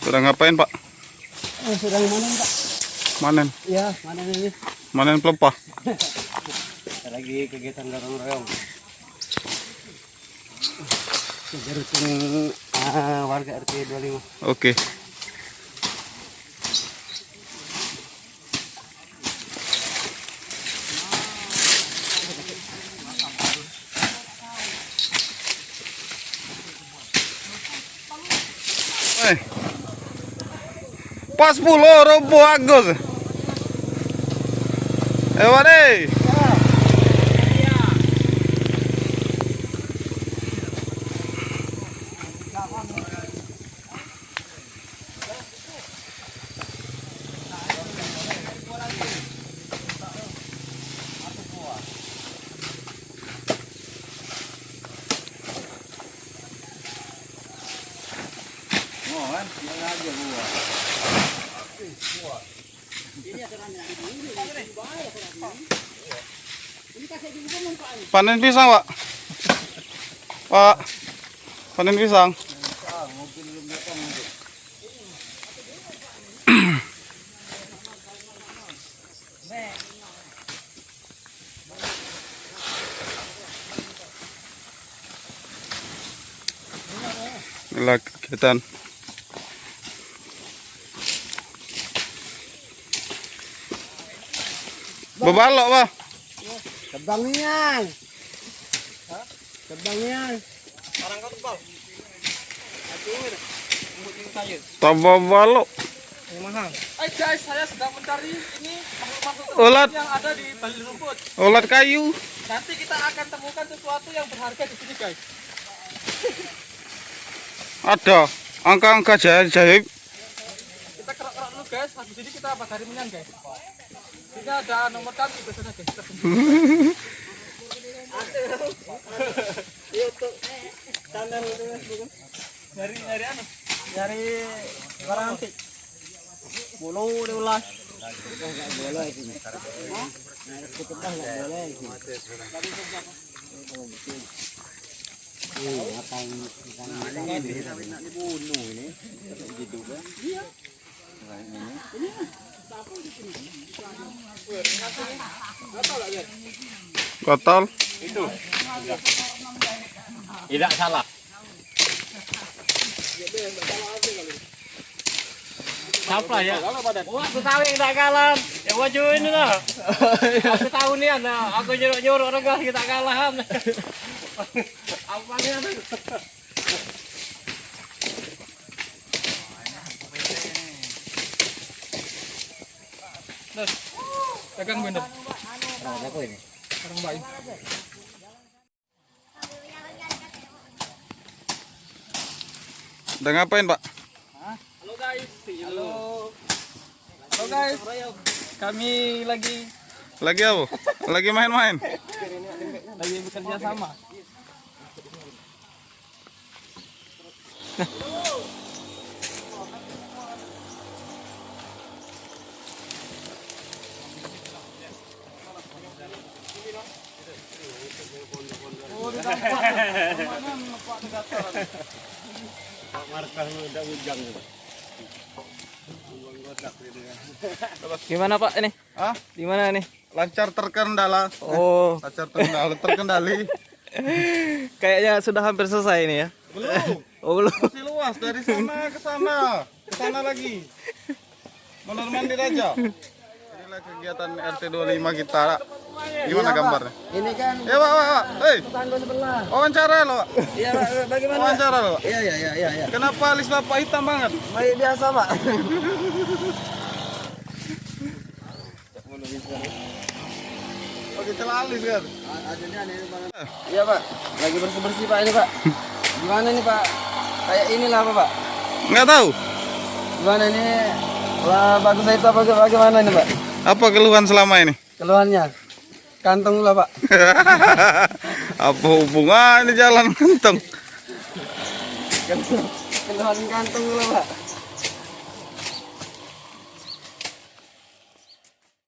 Sedang ngapain, Pak? Sedang manen, Pak. Manen. Iya, manen ini. Manen pelepah. Lagi kegiatan dorong royong. Kegiatan warga RT 25. Oke. Pas 10 robo Agus. Wade. Panen pisang, Pak. Pak, panen pisang. Inilah kegiatan. Bebalok, Pak. Kebangian. Kebangian. Orang kau tebal. Aduh, umutnya kayu. Tambah balok. Yang mahal. Guys, saya sedang mencari ini makhluk-makhluk Ulat. yang ada di balik rumput. Ulat kayu. Nanti kita akan temukan sesuatu yang berharga di sini, guys. Ada angka-angka jaib. Kita kerok-kerok dulu, guys. Habis ini kita bakar menyan, guys. Ini ada nomor kami biasanya, guys. Nyari anu. Nyari barang antik. Bolo diulas. Enggak boleh ini. Kita enggak boleh. Ngapain ikan dibunuh ini? Gitu kan? Iya. Kotor. Itu. Tidak salah. Siapa ya? Oh, aku tahu yang tak kalah. Ya wajah ini lah. Aku tahu nih ada. Aku nyuruh orang kita kalah. Apa nih ada? Pegang bener. Apa ini? Orang baik. Udah ngapain, Pak? Halo guys. Halo. Halo guys. Kami lagi Apa? Lagi main-main. bekerja sama. Gimana Pak ini? Ah, Gimana nih? lancar terkendala. Oh, Lancar terkendali. kayaknya sudah hampir selesai ini ya. Belum. Oh, belum. Masih luas dari sana ke sana. Ke sana lagi. Menurut mandir aja. Inilah kegiatan RT 25 kita. Gimana gambarnya? Ini kan Ya, Pak. Hei, tetangga sebelah. wawancara lo, Pak. Iya, Pak. Bagaimana? Wawancara lo, Pak. Iya. Kenapa alis Bapak hitam banget? Baik biasa, Pak. Pakai celah alis kan? Iya, Pak. Lagi bersih-bersih, Pak, ini, Pak. Gimana nih, Pak? Kayak inilah apa, Pak? Nggak tahu. Gimana ini? Lah, bagus itu apa bagaimana nih, Pak? Apa keluhan selama ini? Keluhannya? Kantong lah, Pak. Apa hubungannya jalan kantong? Keluhan kantong lah, Pak.